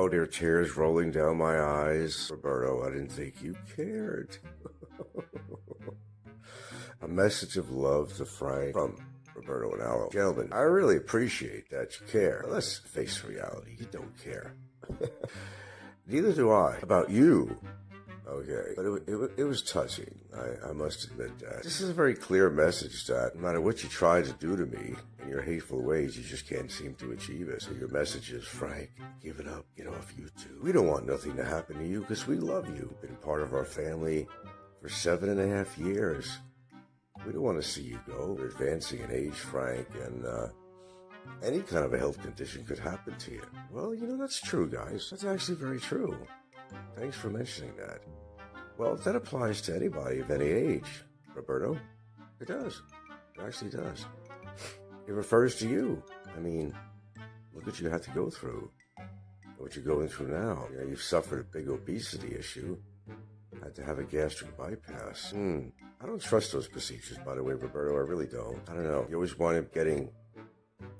there are tears rolling down my eyes. Roberto, I didn't think you cared. A message of love to Frank from Roberto and Aloe. Gentlemen, I really appreciate that you care. But let's face reality, you don't care. Neither do I. About you. Okay, but it was touching. I must admit that. This is a very clear message that no matter what you try to do to me in your hateful ways, you just can't seem to achieve it. So your message is, Frank, give it up, get off YouTube. We don't want nothing to happen to you because we love you. You've been part of our family for 7.5 years. We don't want to see you go. You're advancing in age, Frank, and any kind of a health condition could happen to you. Well, that's true, guys. That's actually very true. Thanks for mentioning that. Well, that applies to anybody of any age, Roberto. It does. It actually does. It refers to you. I mean, look what you had to go through. What you're going through now. You've suffered a big obesity issue. Had to have a gastric bypass. I don't trust those procedures, by the way, Roberto. I really don't. I don't know. You always wind up getting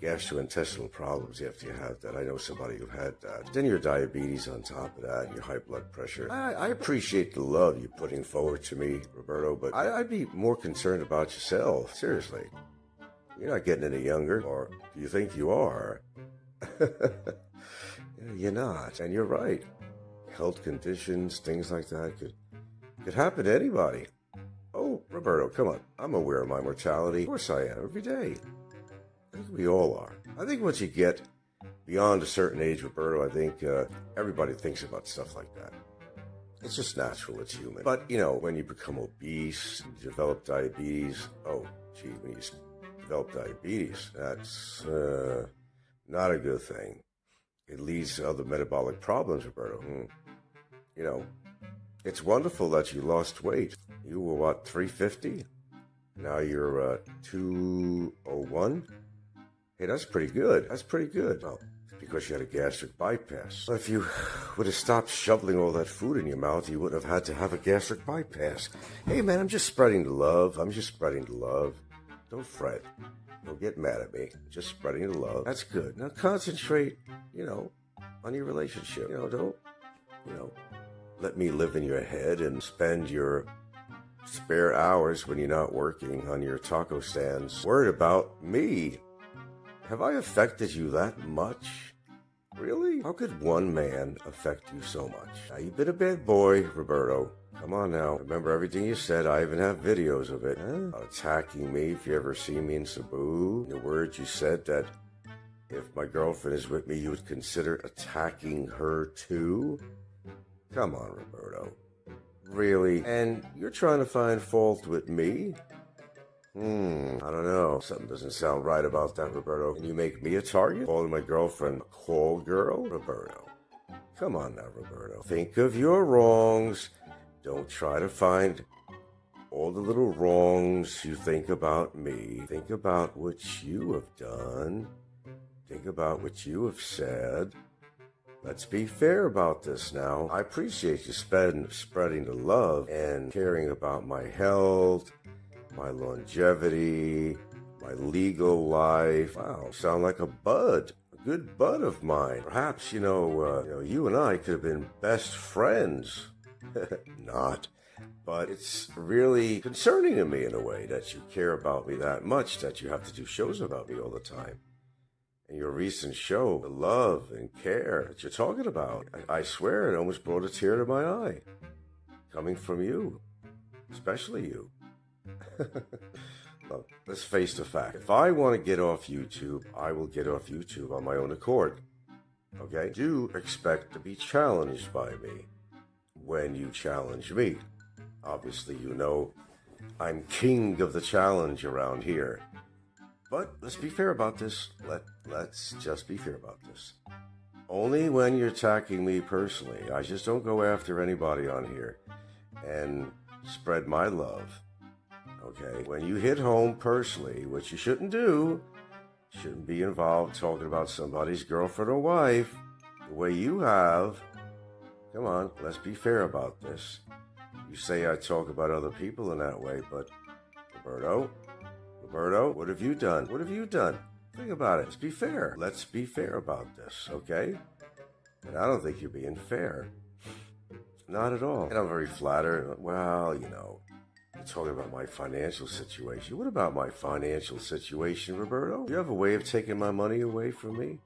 gastrointestinal problems after you have that. I know somebody who had that. Then your diabetes on top of that, your high blood pressure. I appreciate the love you're putting forward to me, Roberto, but I'd be more concerned about yourself. Seriously. You're not getting any younger, or do you think you are? You're not, and you're right. Health conditions, things like that could happen to anybody. Oh, Roberto, come on. I'm aware of my mortality. Of course I am, every day. I think we all are. I think once you get beyond a certain age, Roberto, I think everybody thinks about stuff like that. It's just natural. It's human. But, when you become obese, you develop diabetes. Oh, gee, when you develop diabetes, that's not a good thing. It leads to other metabolic problems, Roberto. It's wonderful that you lost weight. You were, what, 350? Now you're 201? Hey, that's pretty good. That's pretty good. Well, it's because you had a gastric bypass. Well, if you would have stopped shoveling all that food in your mouth, you wouldn't have had to have a gastric bypass. Hey, man, I'm just spreading the love. I'm just spreading the love. Don't fret. Don't get mad at me. Just spreading the love. That's good. Now concentrate, on your relationship. Don't, let me live in your head and spend your spare hours when you're not working on your taco stands worried about me. Have I affected you that much? Really? How could one man affect you so much? Now, you've been a bad boy, Roberto. Come on now. Remember everything you said. I even have videos of it. Attacking me if you ever see me in Cebu. The words you said that if my girlfriend is with me, you would consider attacking her too? Come on, Roberto. Really? And you're trying to find fault with me? I don't know. Something doesn't sound right about that, Roberto. Can you make me a target? Calling my girlfriend a call girl? Roberto. Come on now, Roberto. Think of your wrongs. Don't try to find all the little wrongs you think about me. Think about what you have done. Think about what you have said. Let's be fair about this now. I appreciate you spreading the love and caring about my health, my longevity, my legal life. Wow, you sound like a good bud of mine. Perhaps, you and I could have been best friends. Not. But it's really concerning to me in a way that you care about me that much, that you have to do shows about me all the time. And your recent show, the love and care that you're talking about, I swear it almost brought a tear to my eye. Coming from you. Especially you. Look, let's face the fact. If I want to get off YouTube, I will get off YouTube on my own accord. Okay? Do expect to be challenged by me when you challenge me. Obviously, I'm king of the challenge around here. But let's be fair about this. Let's just be fair about this. Only when you're attacking me personally. I just don't go after anybody on here and spread my love. Okay? When you hit home personally, which you shouldn't do, shouldn't be involved talking about somebody's girlfriend or wife the way you have. Come on, let's be fair about this. You say I talk about other people in that way, but Roberto, what have you done? What have you done? Think about it. Let's be fair. Let's be fair about this, okay? And I don't think you're being fair. Not at all. And I'm very flattered. Well, you're talking about my financial situation. What about my financial situation, Roberto? Do you have a way of taking my money away from me?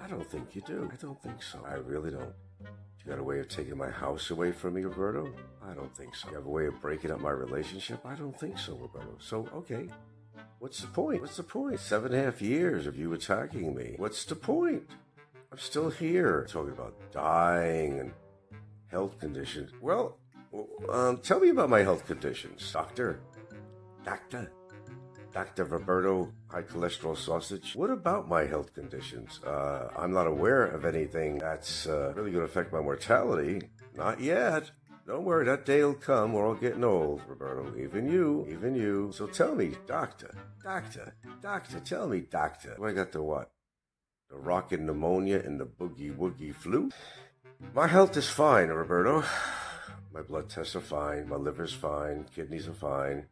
I don't think you do. I don't think so. I really don't. You got a way of taking my house away from me, Roberto? I don't think so. You have a way of breaking up my relationship? I don't think so, Roberto. So, okay. What's the point? 7.5 years of you attacking me. What's the point? I'm still here. Talking about dying and health conditions. Well, tell me about my health conditions, Doctor Roberto, high cholesterol sausage. What about my health conditions? I'm not aware of anything that's really going to affect my mortality. Not yet. Don't worry, that day will come. We're all getting old, Roberto. Even you. So tell me, doctor, tell me, doctor. Do I got the what? The rockin' pneumonia and the boogie-woogie flu? My health is fine, Roberto. My blood tests are fine. My liver's fine. Kidneys are fine.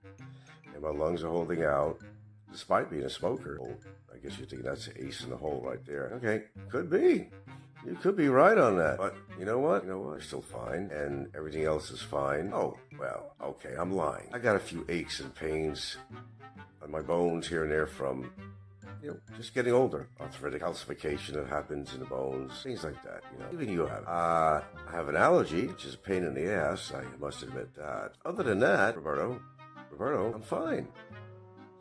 And my lungs are holding out, despite being a smoker. Oh, I guess you're thinking that's an ace in the hole right there. Okay, could be. You could be right on that. But you know what? I'm still fine. And everything else is fine. Oh, well, okay, I'm lying. I got a few aches and pains on my bones here and there from, just getting older. Arthritic calcification that happens in the bones. Things like that, Even you have it. I have an allergy, which is a pain in the ass. I must admit that. Other than that, Roberto, I'm fine.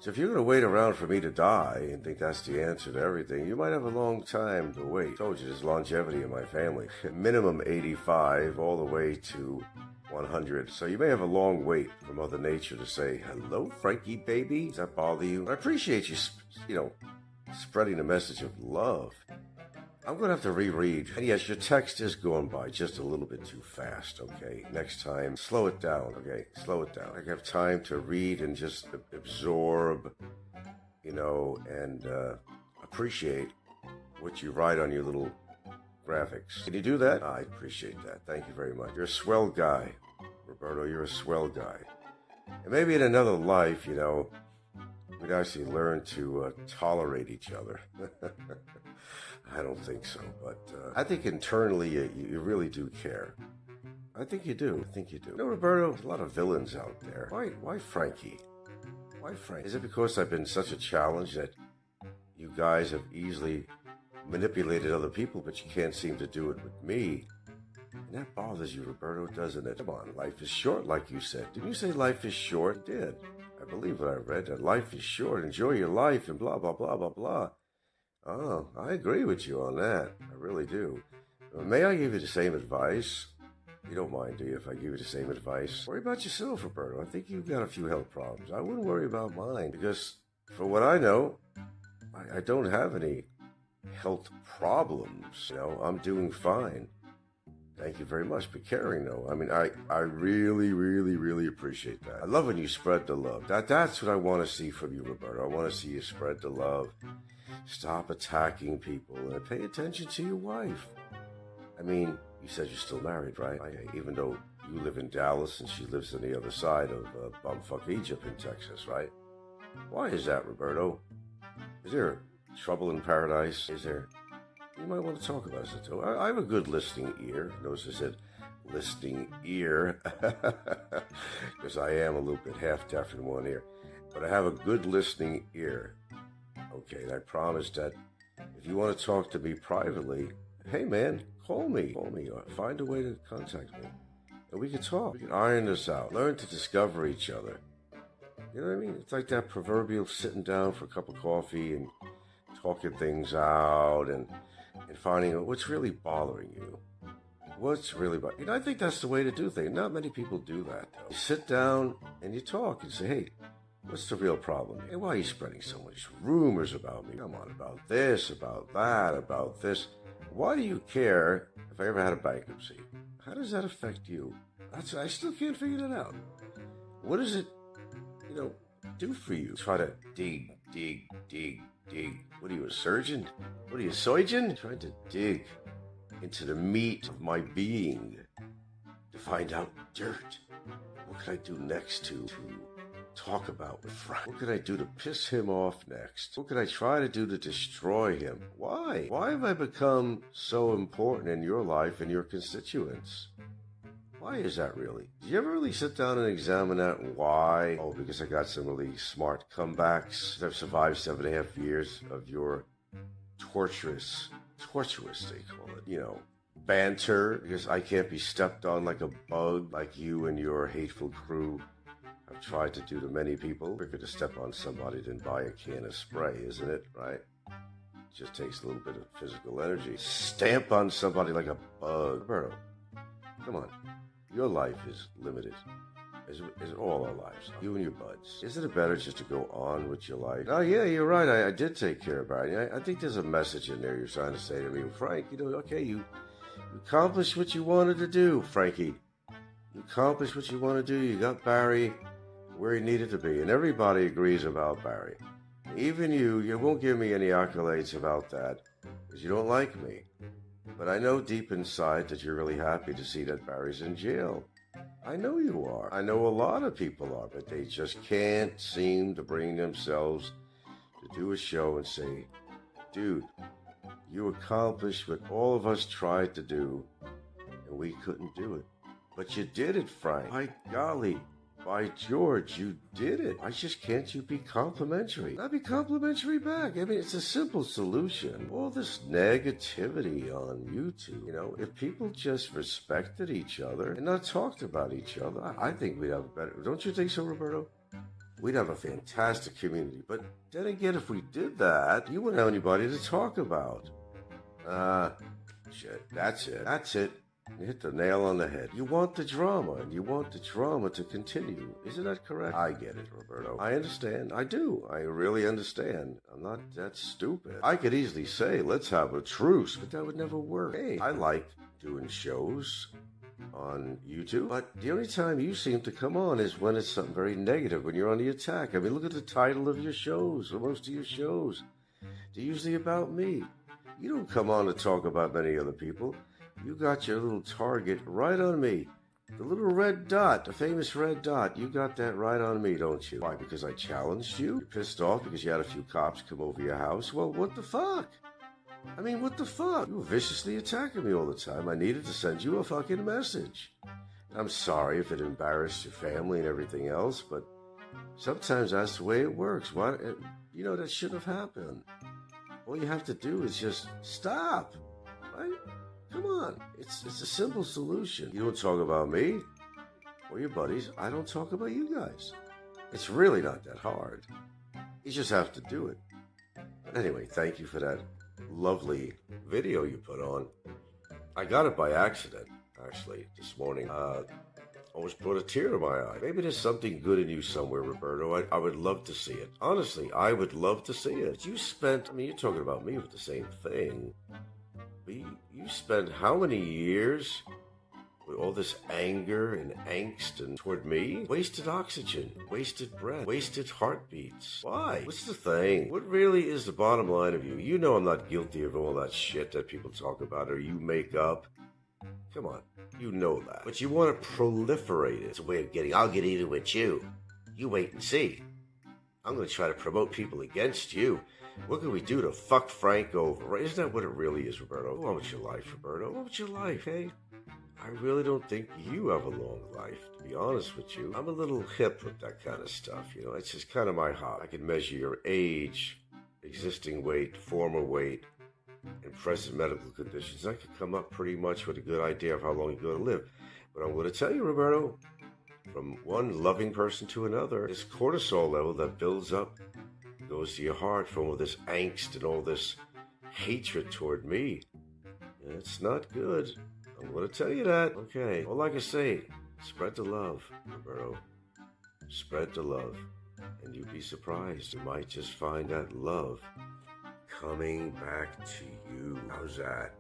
So if you're going to wait around for me to die and think that's the answer to everything, you might have a long time to wait. I told you there's longevity in my family. Minimum 85 all the way to 100. So you may have a long wait for Mother Nature to say, hello, Frankie, baby. Does that bother you? I appreciate you, spreading the message of love. I'm going to have to reread. And yes, your text is going by just a little bit too fast, okay? Next time, slow it down, okay? Slow it down. I have time to read and just absorb, and appreciate what you write on your little graphics. Can you do that? I appreciate that. Thank you very much. You're a swell guy, Roberto. You're a swell guy. And maybe in another life, we'd actually learn to tolerate each other. I don't think so, but I think internally you really do care. I think you do. Roberto, there's a lot of villains out there. Why Frankie? Why Frank? Is it because I've been such a challenge that you guys have easily manipulated other people, but you can't seem to do it with me? And that bothers you, Roberto, doesn't it? Come on, life is short, like you said. Didn't you say life is short? You did. I believe what I read, that life is short. Enjoy your life and blah, blah, blah, blah, blah. Oh, I agree with you on that. I really do. May I give you the same advice? You don't mind, do you, if I give you the same advice? Worry about yourself, Roberto. I think you've got a few health problems. I wouldn't worry about mine because, for what I know, I don't have any health problems. I'm doing fine. Thank you very much for caring, though. I mean, I really, really, really appreciate that. I love when you spread the love. That's what I want to see from you, Roberto. I want to see you spread the love. Stop attacking people and pay attention to your wife. I mean, you said you're still married, right? Even though you live in Dallas and she lives on the other side of bumfuck Egypt in Texas, right? Why is that, Roberto? Is there trouble in paradise? Is there? You might want to talk about it, too. I have a good listening ear. Notice I said listening ear because I am a little bit half-deaf in one ear. But I have a good listening ear. Okay, and I promise that if you want to talk to me privately, hey, man, call me. Or find a way to contact me. And we can talk. We can iron this out. Learn to discover each other. You know what I mean? It's like that proverbial sitting down for a cup of coffee and talking things out and finding out what's really bothering you. I think that's the way to do things. Not many people do that, though. You sit down and you talk and say, hey, what's the real problem? Hey, why are you spreading so much rumors about me? Come on, about this, about that, about this. Why do you care if I ever had a bankruptcy? How does that affect you? I still can't figure that out. What does it, do for you? Try to dig. What are you, a surgeon? What are you, a surgeon? Trying to dig into the meat of my being to find out dirt. What can I do next to talk about with Frank? What could I do to piss him off next? What could I try to do to destroy him? Why? Why have I become so important in your life and your constituents? Why is that really? Do you ever really sit down and examine that? Why? Oh, because I got some really smart comebacks. I've survived 7.5 years of your torturous, they call it, banter, because I can't be stepped on like a bug like you and your hateful crew have tried to do to many people. Quicker to step on somebody than buy a can of spray, isn't it? Right? It just takes a little bit of physical energy. Stamp on somebody like a bug. Roberto, come on. Your life is limited, as all our lives are. You and your buds. Isn't it better just to go on with your life? Oh, yeah, you're right. I did take care of Barry. I think there's a message in there you're trying to say to me. Frank, okay, you accomplished what you wanted to do, Frankie. You accomplished what you want to do. You got Barry where he needed to be. And everybody agrees about Barry. Even you won't give me any accolades about that because you don't like me. But I know deep inside that you're really happy to see that Barry's in jail. I know you are. I know a lot of people are, but they just can't seem to bring themselves to do a show and say, dude, you accomplished what all of us tried to do, and we couldn't do it. But you did it, Frank. By golly, by George, you did it. Why just can't you be complimentary? I'll be complimentary back. I mean, it's a simple solution. All this negativity on YouTube, if people just respected each other and not talked about each other, I think we'd have a better... Don't you think so, Roberto? We'd have a fantastic community. But then again, if we did that, you wouldn't have anybody to talk about. Shit, that's it. You hit the nail on the head. You want the drama, and you want the drama to continue. Isn't that correct? I get it, Roberto. I understand. I do. I really understand. I'm not that stupid. I could easily say, let's have a truce, but that would never work. Hey, I like doing shows on YouTube, but the only time you seem to come on is when it's something very negative, when you're on the attack. I mean, look at the title of your shows, or most of your shows. They're usually about me. You don't come on to talk about many other people. You got your little target right on me. The little red dot, the famous red dot, you got that right on me, don't you? Why, because I challenged you? You're pissed off because you had a few cops come over your house? Well, what the fuck? I mean, what the fuck? You were viciously attacking me all the time. I needed to send you a fucking message. I'm sorry if it embarrassed your family and everything else, but sometimes that's the way it works. Why? That shouldn't have happened. All you have to do is just stop, right? Come on, it's a simple solution. You don't talk about me or your buddies. I don't talk about you guys. It's really not that hard. You just have to do it. But anyway, thank you for that lovely video you put on. I got it by accident, actually, this morning. Almost brought a tear to my eye. Maybe there's something good in you somewhere, Roberto. I would love to see it. Honestly, I would love to see it. You're talking about me with the same thing. But you spent how many years with all this anger and angst and toward me? Wasted oxygen, wasted breath, wasted heartbeats. Why? What's the thing? What really is the bottom line of you? You know I'm not guilty of all that shit that people talk about or you make up. Come on, you know that. But you want to proliferate it. It's a way of I'll get even with you. You wait and see. I'm going to try to promote people against you. What can we do to fuck Frank over? Isn't that what it really is, Roberto? Go on with your life, Roberto. Go on with your life, hey? I really don't think you have a long life, to be honest with you. I'm a little hip with that kind of stuff, It's just kind of my hobby. I can measure your age, existing weight, former weight, and present medical conditions. I could come up pretty much with a good idea of how long you're going to live. But I'm going to tell you, Roberto, from one loving person to another, this cortisol level that builds up goes to your heart from all this angst and all this hatred toward me. It's not good. I'm going to tell you that. Okay, all I can say, spread the love, Roberto. Spread the love. And you'd be surprised. You might just find that love coming back to you. How's that?